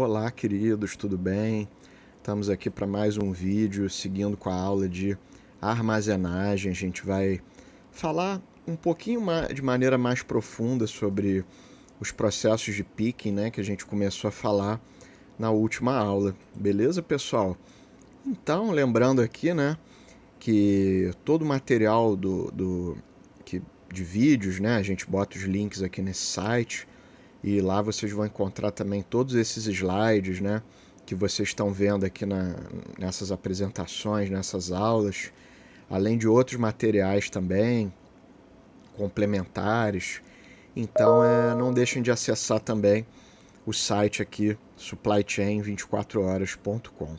Olá, queridos, tudo bem? Estamos aqui para mais um vídeo, seguindo com a aula de armazenagem. A gente vai falar um pouquinho de maneira mais profunda sobre os processos de picking, né, que a gente começou a falar na última aula. Beleza, pessoal? Então, lembrando aqui, né, que todo o material de vídeos, né, a gente bota os links aqui nesse site. E lá vocês vão encontrar também todos esses slides, né, que vocês estão vendo aqui nessas apresentações, nessas aulas, além de outros materiais também, complementares. Então, não deixem de acessar também o site aqui, supplychain24horas.com.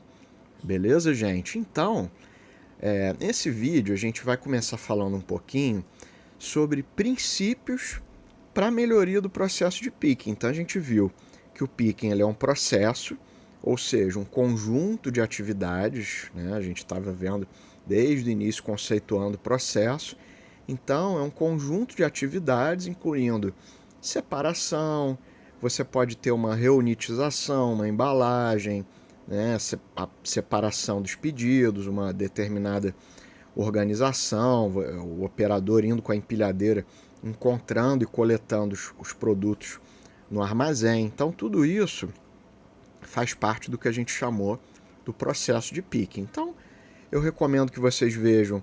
Beleza, gente? Então, nesse vídeo a gente vai começar falando um pouquinho sobre princípios para a melhoria do processo de picking. Então a gente viu que o picking ele é um processo, ou seja, um conjunto de atividades, né? A gente estava vendo desde o início conceituando o processo. Então é um conjunto de atividades incluindo separação, você pode ter uma reunitização, uma embalagem, né? A separação dos pedidos, uma determinada organização, o operador indo com a empilhadeira encontrando e coletando os produtos no armazém. Então tudo isso faz parte do que a gente chamou do processo de picking. Então eu recomendo que vocês vejam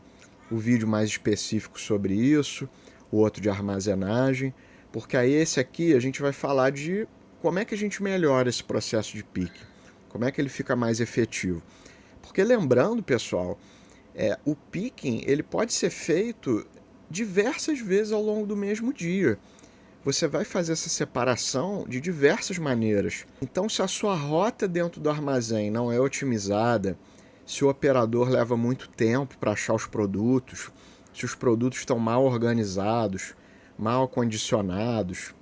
o vídeo mais específico sobre isso, o outro de armazenagem, porque aí esse aqui a gente vai falar de como é que a gente melhora esse processo de picking, como é que ele fica mais efetivo. Porque lembrando, pessoal, o picking ele pode ser feito diversas vezes ao longo do mesmo dia. Você vai fazer essa separação de diversas maneiras. Então, se a sua rota dentro do armazém não é otimizada, se o operador leva muito tempo para achar os produtos, se os produtos estão mal organizados, mal acondicionados,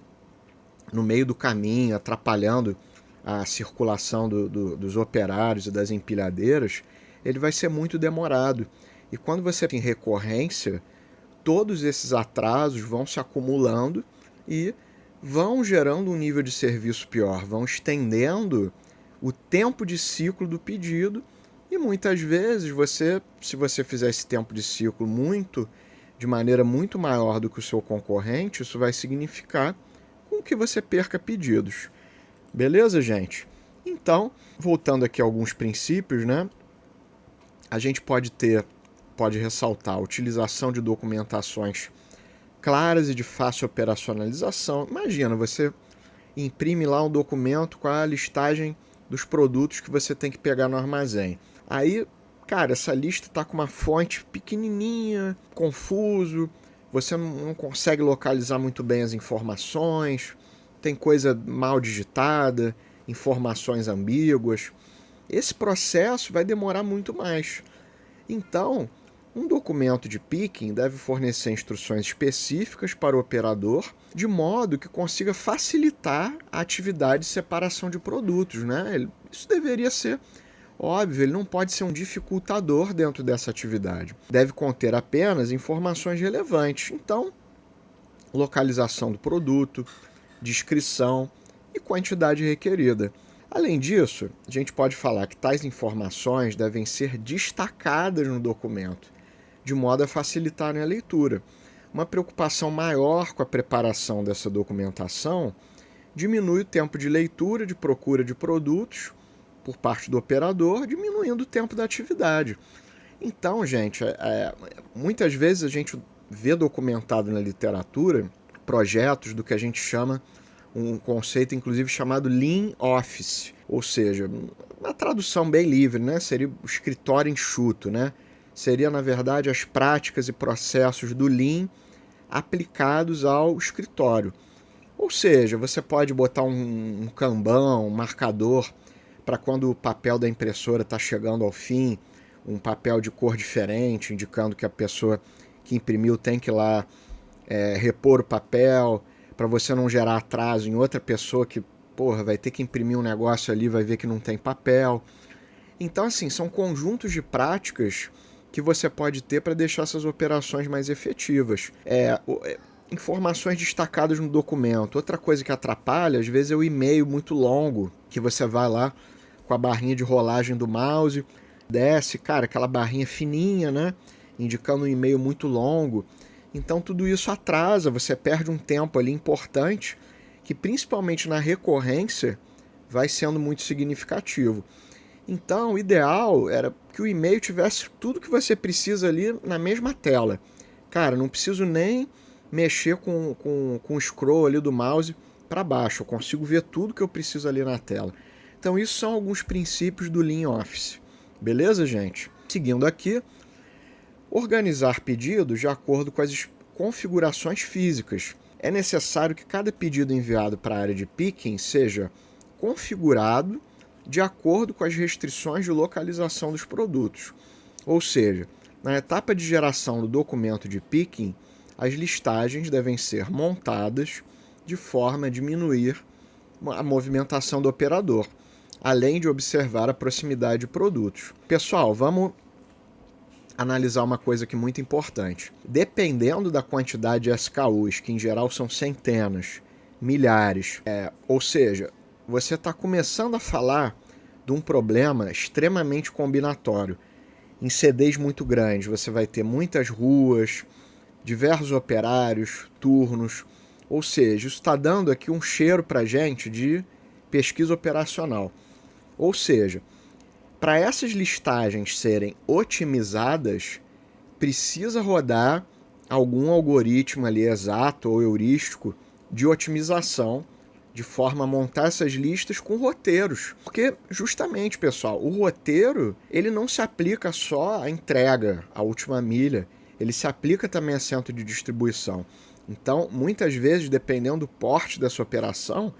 no meio do caminho, atrapalhando a circulação dos operários e das empilhadeiras, ele vai ser muito demorado. E quando você tem recorrência, todos esses atrasos vão se acumulando e vão gerando um nível de serviço pior, vão estendendo o tempo de ciclo do pedido e muitas vezes se você fizer esse tempo de ciclo de maneira muito maior do que o seu concorrente, isso vai significar com que você perca pedidos. Beleza, gente? Então, voltando aqui a alguns princípios, né? A gente pode ressaltar a utilização de documentações claras e de fácil operacionalização. Imagina, você imprime lá um documento com a listagem dos produtos que você tem que pegar no armazém. Aí, cara, essa lista está com uma fonte pequenininha, confuso, você não consegue localizar muito bem as informações, tem coisa mal digitada, informações ambíguas. Esse processo vai demorar muito mais. Então, um documento de picking deve fornecer instruções específicas para o operador, de modo que consiga facilitar a atividade de separação de produtos, né? Isso deveria ser óbvio, ele não pode ser um dificultador dentro dessa atividade. Deve conter apenas informações relevantes. Então, localização do produto, descrição e quantidade requerida. Além disso, a gente pode falar que tais informações devem ser destacadas no documento, de modo a facilitarem a leitura. Uma preocupação maior com a preparação dessa documentação diminui o tempo de leitura, de procura de produtos por parte do operador, diminuindo o tempo da atividade. Então, gente, muitas vezes a gente vê documentado na literatura projetos do que a gente chama um conceito inclusive chamado Lean Office, ou seja, uma tradução bem livre, né? Seria o escritório enxuto, né? Seria, na verdade, as práticas e processos do Lean aplicados ao escritório. Ou seja, você pode botar um Kanban, um marcador, para quando o papel da impressora está chegando ao fim, um papel de cor diferente, indicando que a pessoa que imprimiu tem que ir lá repor o papel, para você não gerar atraso em outra pessoa que, vai ter que imprimir um negócio ali, vai ver que não tem papel. Então, assim, são conjuntos de práticas que você pode ter para deixar essas operações mais efetivas. Informações destacadas no documento. Outra coisa que atrapalha, às vezes, é o e-mail muito longo. que você vai lá com a barrinha de rolagem do mouse, desce, cara, aquela barrinha fininha, né? Indicando um e-mail muito longo. Então tudo isso atrasa, você perde um tempo ali importante, que principalmente na recorrência vai sendo muito significativo. Então o ideal era que o e-mail tivesse tudo que você precisa ali na mesma tela. Cara, não preciso nem mexer com o scroll ali do mouse para baixo, eu consigo ver tudo que eu preciso ali na tela. Então isso são alguns princípios do Lean Office. Beleza, gente? Seguindo aqui, organizar pedidos de acordo com as configurações físicas. É necessário que cada pedido enviado para a área de picking seja configurado de acordo com as restrições de localização dos produtos. Ou seja, na etapa de geração do documento de picking, as listagens devem ser montadas de forma a diminuir a movimentação do operador, além de observar a proximidade de produtos. Pessoal, vamos analisar uma coisa aqui muito importante. Dependendo da quantidade de SKUs, que em geral são centenas, milhares, ou seja, você está começando a falar de um problema extremamente combinatório. Em CDs muito grandes, você vai ter muitas ruas, diversos operários, turnos, ou seja, isso está dando aqui um cheiro para a gente de pesquisa operacional. Ou seja, para essas listagens serem otimizadas, precisa rodar algum algoritmo ali exato ou heurístico de otimização, de forma a montar essas listas com roteiros. Porque, justamente, pessoal, o roteiro ele não se aplica só à entrega, à última milha, ele se aplica também a centro de distribuição. Então, muitas vezes, dependendo do porte dessa operação,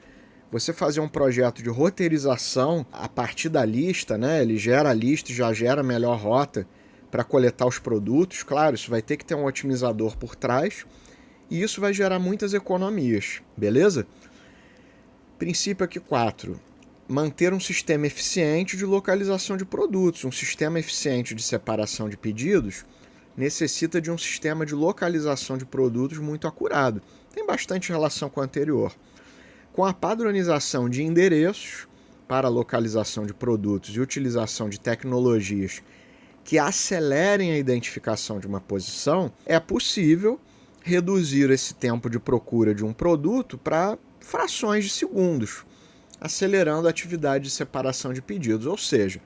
você fazer um projeto de roteirização a partir da lista, né? Ele gera a lista e já gera a melhor rota para coletar os produtos. Claro, isso vai ter que ter um otimizador por trás e isso vai gerar muitas economias, beleza? Princípio aqui 4. Manter um sistema eficiente de localização de produtos. Um sistema eficiente de separação de pedidos necessita de um sistema de localização de produtos muito acurado. Tem bastante relação com o anterior. Com a padronização de endereços para a localização de produtos e utilização de tecnologias que acelerem a identificação de uma posição, é possível reduzir esse tempo de procura de um produto para frações de segundos, acelerando a atividade de separação de pedidos. Ou seja,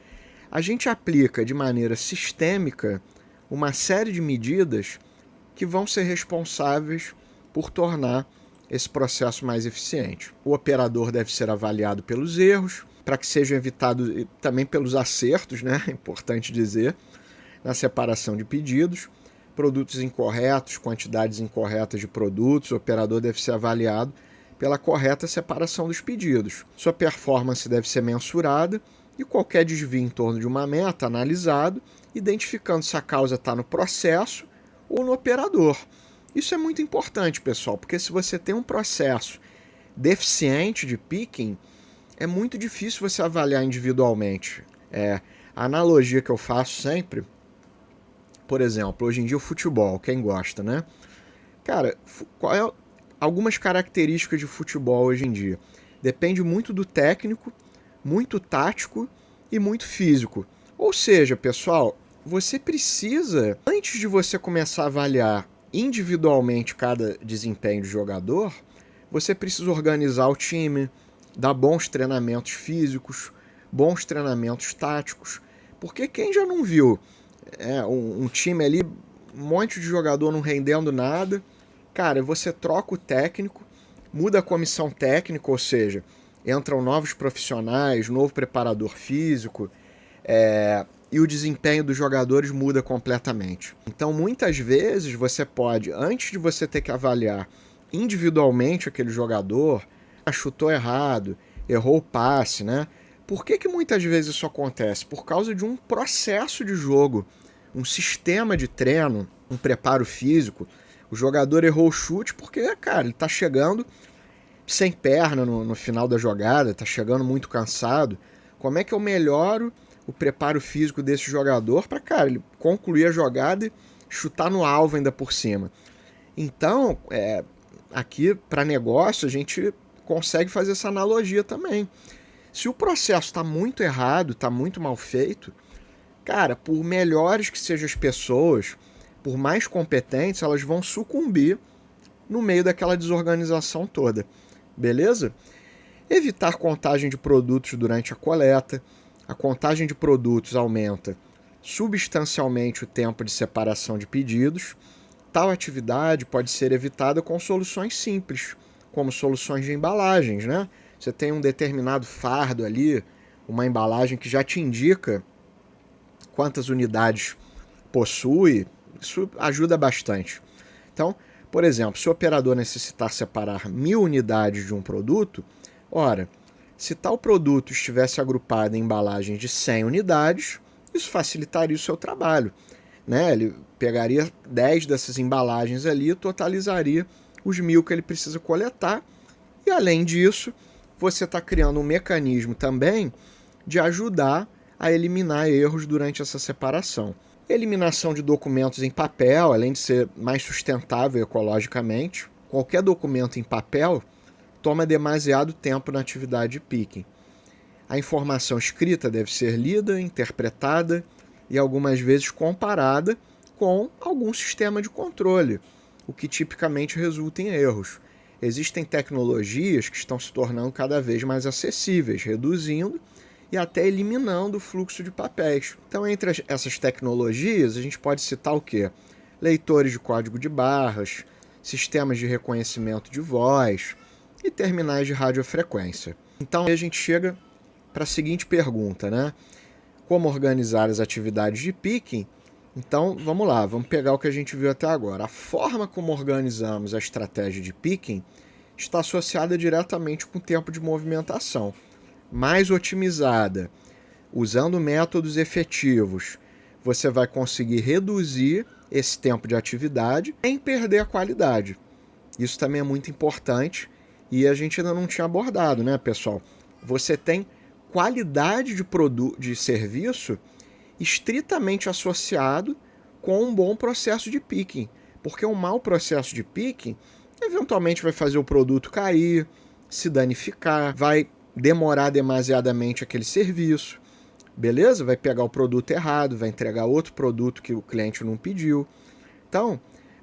a gente aplica de maneira sistêmica uma série de medidas que vão ser responsáveis por tornar esse processo mais eficiente. O operador deve ser avaliado pelos erros, para que sejam evitados também pelos acertos, né? É importante dizer, na separação de pedidos. Produtos incorretos, quantidades incorretas de produtos, o operador deve ser avaliado pela correta separação dos pedidos. Sua performance deve ser mensurada e qualquer desvio em torno de uma meta analisado, identificando se a causa está no processo ou no operador. Isso é muito importante, pessoal, porque se você tem um processo deficiente de picking, é muito difícil você avaliar individualmente. A analogia que eu faço sempre, por exemplo, hoje em dia o futebol, quem gosta, né? Cara, algumas características de futebol hoje em dia? Depende muito do técnico, muito tático e muito físico. Ou seja, pessoal, você precisa, antes de você começar a avaliar individualmente cada desempenho do jogador, você precisa organizar o time, dar bons treinamentos físicos, bons treinamentos táticos, porque quem já não viu um time ali, um monte de jogador não rendendo nada, cara, você troca o técnico, muda a comissão técnica, ou seja, entram novos profissionais, novo preparador físico, e o desempenho dos jogadores muda completamente. Então, muitas vezes, você pode, antes de você ter que avaliar individualmente aquele jogador, chutou errado, errou o passe, né? Por que muitas vezes isso acontece? Por causa de um processo de jogo, um sistema de treino, um preparo físico. O jogador errou o chute porque, cara, ele tá chegando sem perna no final da jogada, tá chegando muito cansado. Como é que eu melhoro o preparo físico desse jogador para, cara, ele concluir a jogada e chutar no alvo ainda por cima? Então, aqui para negócio a gente consegue fazer essa analogia também. Se o processo está muito errado, está muito mal feito, cara, por melhores que sejam as pessoas, por mais competentes, elas vão sucumbir no meio daquela desorganização toda. Beleza? Evitar contagem de produtos durante a coleta. A contagem de produtos aumenta substancialmente o tempo de separação de pedidos. Tal atividade pode ser evitada com soluções simples, como soluções de embalagens, né? Você tem um determinado fardo ali, uma embalagem que já te indica quantas unidades possui, isso ajuda bastante. Então, por exemplo, se o operador necessitar separar 1000 unidades de um produto, ora, se tal produto estivesse agrupado em embalagens de 100 unidades, isso facilitaria o seu trabalho. Né? Ele pegaria 10 dessas embalagens ali e totalizaria os 1000 que ele precisa coletar. E além disso, você está criando um mecanismo também de ajudar a eliminar erros durante essa separação. Eliminação de documentos em papel, além de ser mais sustentável ecologicamente, qualquer documento em papel toma demasiado tempo na atividade de picking. A informação escrita deve ser lida, interpretada e algumas vezes comparada com algum sistema de controle, o que tipicamente resulta em erros. Existem tecnologias que estão se tornando cada vez mais acessíveis, reduzindo e até eliminando o fluxo de papéis. Então, entre essas tecnologias, a gente pode citar o quê? Leitores de código de barras, sistemas de reconhecimento de voz e terminais de radiofrequência. Então, a gente chega para a seguinte pergunta, né? Como organizar as atividades de picking? Então, vamos lá, vamos pegar o que a gente viu até agora. A forma como organizamos a estratégia de picking está associada diretamente com o tempo de movimentação. Mais otimizada, usando métodos efetivos, você vai conseguir reduzir esse tempo de atividade sem perder a qualidade. Isso também é muito importante e a gente ainda não tinha abordado, né, pessoal? Você tem qualidade de serviço estritamente associado com um bom processo de picking, porque um mau processo de picking eventualmente vai fazer o produto cair, se danificar, vai demorar demasiadamente aquele serviço, beleza? Vai pegar o produto errado, vai entregar outro produto que o cliente não pediu. Então,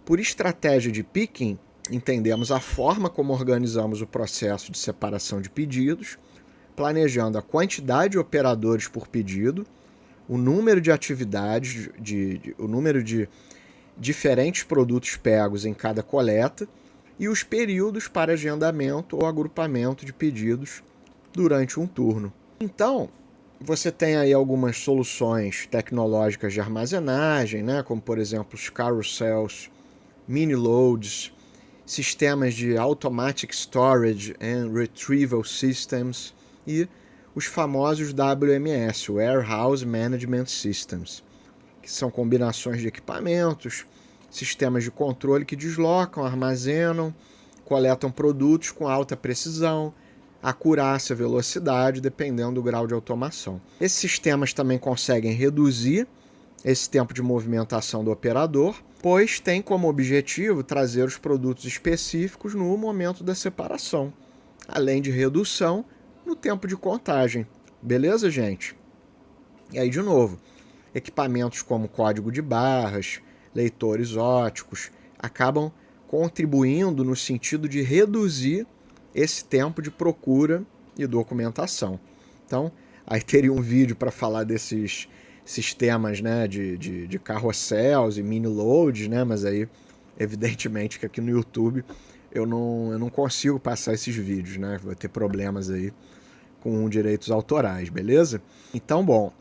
por estratégia de picking, entendemos a forma como organizamos o processo de separação de pedidos, planejando a quantidade de operadores por pedido, o número de atividades, o número de diferentes produtos pegos em cada coleta e os períodos para agendamento ou agrupamento de pedidos durante um turno. Então, você tem aí algumas soluções tecnológicas de armazenagem, né, como por exemplo os carousels, mini loads, sistemas de automatic storage and retrieval systems e os famosos WMS, Warehouse Management Systems, que são combinações de equipamentos, sistemas de controle que deslocam, armazenam, coletam produtos com alta precisão, acurácia, velocidade, dependendo do grau de automação. Esses sistemas também conseguem reduzir esse tempo de movimentação do operador, pois tem como objetivo trazer os produtos específicos no momento da separação, além de redução no tempo de contagem. Beleza, gente? E aí, de novo, equipamentos como código de barras, leitores óticos, acabam contribuindo no sentido de reduzir esse tempo de procura e documentação. Então, aí teria um vídeo para falar desses sistemas, né, de carrosséis e mini loads, né, mas aí, evidentemente, que aqui no YouTube eu não consigo passar esses vídeos, né, vai ter problemas aí com direitos autorais, beleza? Então, bom,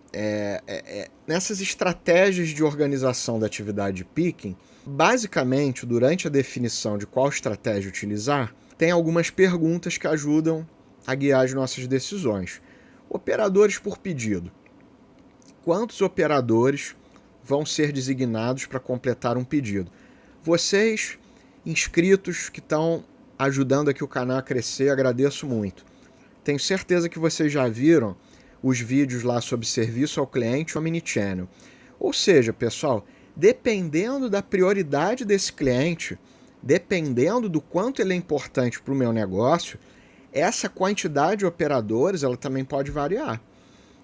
nessas estratégias de organização da atividade de picking, basicamente, durante a definição de qual estratégia utilizar, tem algumas perguntas que ajudam a guiar as nossas decisões. Operadores por pedido. Quantos operadores vão ser designados para completar um pedido? Vocês, inscritos que estão ajudando aqui o canal a crescer, agradeço muito. Tenho certeza que vocês já viram os vídeos lá sobre serviço ao cliente omnichannel. Ou seja, pessoal, dependendo da prioridade desse cliente, dependendo do quanto ele é importante para o meu negócio, Essa quantidade de operadores, ela também pode variar.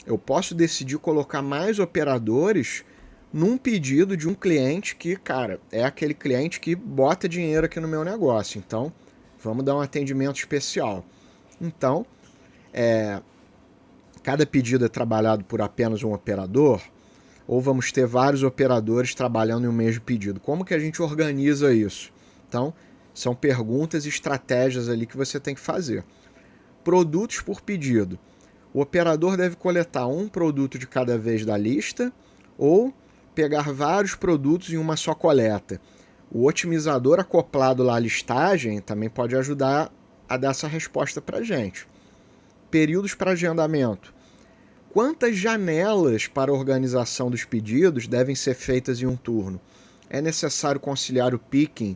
Eu posso decidir colocar mais operadores num pedido de um cliente que, cara, é aquele cliente que bota dinheiro aqui no meu negócio. Então, vamos dar um atendimento especial. Então, cada pedido é trabalhado por apenas um operador, ou vamos ter vários operadores trabalhando em um mesmo pedido? Como que a gente organiza isso? Então, são perguntas e estratégias ali que você tem que fazer. Produtos por pedido. O operador deve coletar um produto de cada vez da lista ou pegar vários produtos em uma só coleta. O otimizador acoplado lá à listagem também pode ajudar a dar essa resposta para a gente. Períodos para agendamento. Quantas janelas para a organização dos pedidos devem ser feitas em um turno? É necessário conciliar o picking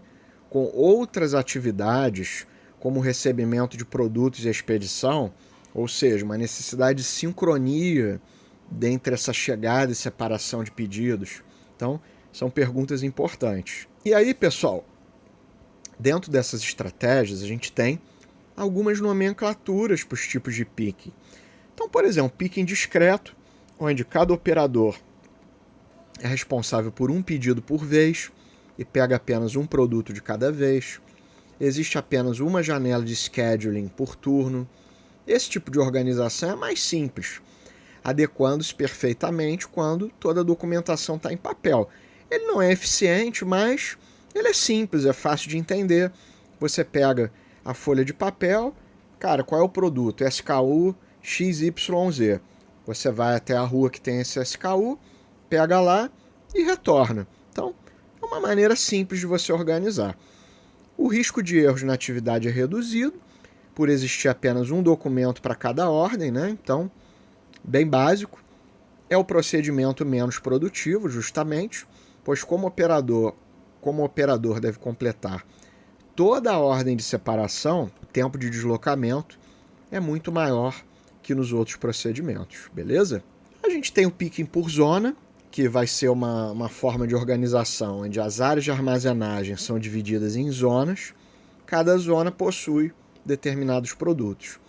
com outras atividades, como o recebimento de produtos e a expedição, ou seja, uma necessidade de sincronia dentre essa chegada e separação de pedidos. Então, são perguntas importantes. E aí, pessoal, dentro dessas estratégias, a gente tem algumas nomenclaturas para os tipos de picking. Então, por exemplo, picking discreto, onde cada operador é responsável por um pedido por vez e pega apenas um produto de cada vez. Existe apenas uma janela de scheduling por turno. Esse tipo de organização é mais simples, adequando-se perfeitamente quando toda a documentação está em papel. Ele não é eficiente, mas ele é simples, é fácil de entender. Você pega a folha de papel, cara, qual é o produto? SKU XYZ. Você vai até a rua que tem esse SKU, pega lá e retorna. Então, é uma maneira simples de você organizar. O risco de erros na atividade é reduzido, por existir apenas um documento para cada ordem, né? Então, bem básico. É o procedimento menos produtivo, justamente, pois como o operador deve completar toda a ordem de separação, o tempo de deslocamento é muito maior que nos outros procedimentos, beleza? A gente tem o picking por zona, que vai ser uma forma de organização onde as áreas de armazenagem são divididas em zonas. Cada zona possui determinados produtos.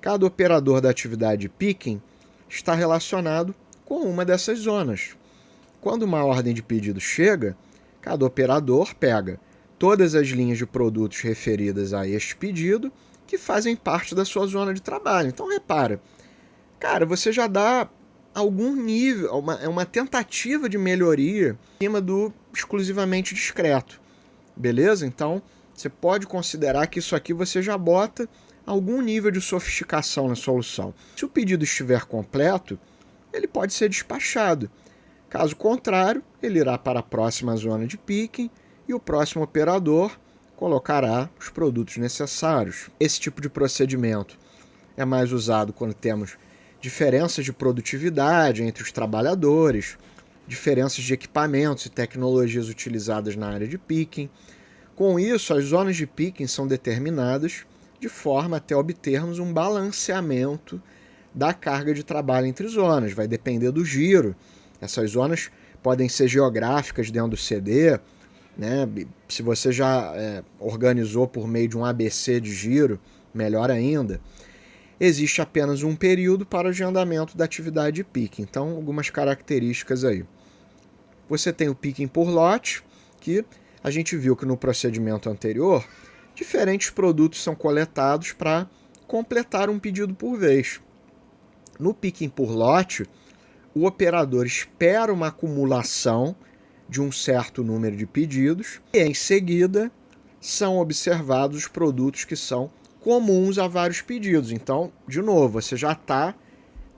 Cada operador da atividade picking está relacionado com uma dessas zonas. Quando uma ordem de pedido chega, cada operador pega todas as linhas de produtos referidas a este pedido que fazem parte da sua zona de trabalho. Então repara, cara, você já dá algum nível, uma tentativa de melhoria em cima do exclusivamente discreto, beleza? Então você pode considerar que isso aqui você já bota algum nível de sofisticação na solução. Se o pedido estiver completo, ele pode ser despachado. Caso contrário, ele irá para a próxima zona de picking e o próximo operador colocará os produtos necessários. Esse tipo de procedimento é mais usado quando temos diferenças de produtividade entre os trabalhadores, diferenças de equipamentos e tecnologias utilizadas na área de picking. Com isso, as zonas de picking são determinadas de forma até obtermos um balanceamento da carga de trabalho entre zonas. Vai depender do giro. Essas zonas podem ser geográficas dentro do CD, né? Se você já organizou por meio de um ABC de giro, melhor ainda. Existe apenas um período para o agendamento da atividade de picking. Então, algumas características aí. Você tem o picking por lote, que a gente viu que no procedimento anterior, diferentes produtos são coletados para completar um pedido por vez. No picking por lote, o operador espera uma acumulação de um certo número de pedidos e, em seguida, são observados os produtos que são comuns a vários pedidos. Então, de novo, você já está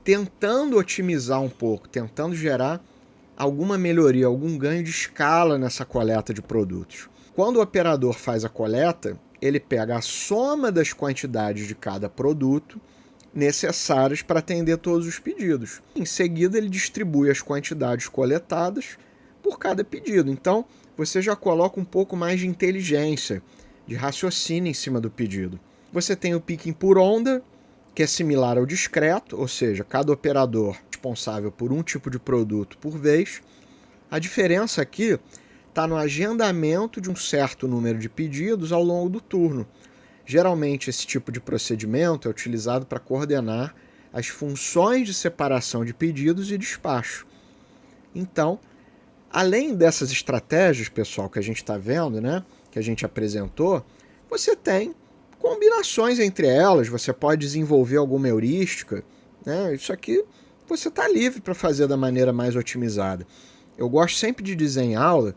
tentando otimizar um pouco, tentando gerar alguma melhoria, algum ganho de escala nessa coleta de produtos. Quando o operador faz a coleta, ele pega a soma das quantidades de cada produto necessárias para atender todos os pedidos. Em seguida, ele distribui as quantidades coletadas por cada pedido. Então, você já coloca um pouco mais de inteligência, de raciocínio em cima do pedido. Você tem o picking por onda, que é similar ao discreto, ou seja, cada operador é responsável por um tipo de produto por vez. A diferença aqui está no agendamento de um certo número de pedidos ao longo do turno. Geralmente, esse tipo de procedimento é utilizado para coordenar as funções de separação de pedidos e despacho. Então, além dessas estratégias, pessoal, que a gente está vendo, né, que a gente apresentou, você tem combinações entre elas, você pode desenvolver alguma heurística, né? Isso aqui você está livre para fazer da maneira mais otimizada. Eu gosto sempre de dizer em aula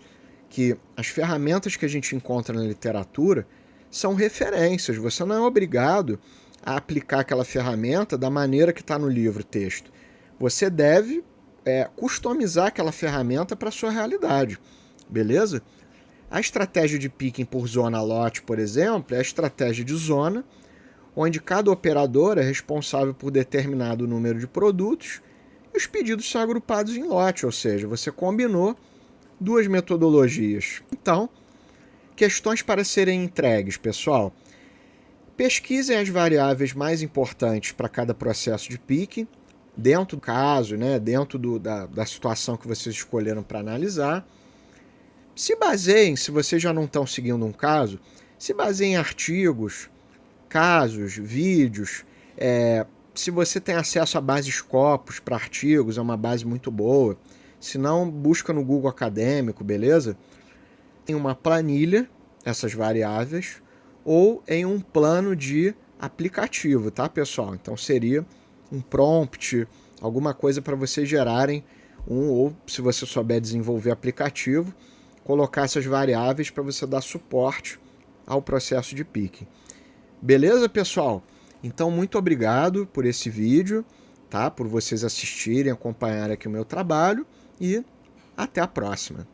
que as ferramentas que a gente encontra na literatura são referências, você não é obrigado a aplicar aquela ferramenta da maneira que está no livro texto. Você deve customizar aquela ferramenta para a sua realidade, beleza? A estratégia de picking por zona-lote, por exemplo, é a estratégia de zona, onde cada operador é responsável por determinado número de produtos e os pedidos são agrupados em lote, ou seja, você combinou duas metodologias. Então, questões para serem entregues, pessoal. Pesquisem as variáveis mais importantes para cada processo de picking, dentro do caso, né, dentro da situação que vocês escolheram para analisar. Se baseiem, se vocês já não estão seguindo um caso, se baseiem em artigos, casos, vídeos. Se você tem acesso a bases Scopus para artigos, é uma base muito boa. Se não, busca no Google Acadêmico, beleza? Em uma planilha, essas variáveis, ou em um plano de aplicativo, tá, pessoal? Então seria um prompt, alguma coisa para vocês gerarem ou se você souber desenvolver aplicativo, colocar essas variáveis para você dar suporte ao processo de picking. Beleza, pessoal? Então, muito obrigado por esse vídeo, tá? Por vocês assistirem, acompanharem aqui o meu trabalho e até a próxima.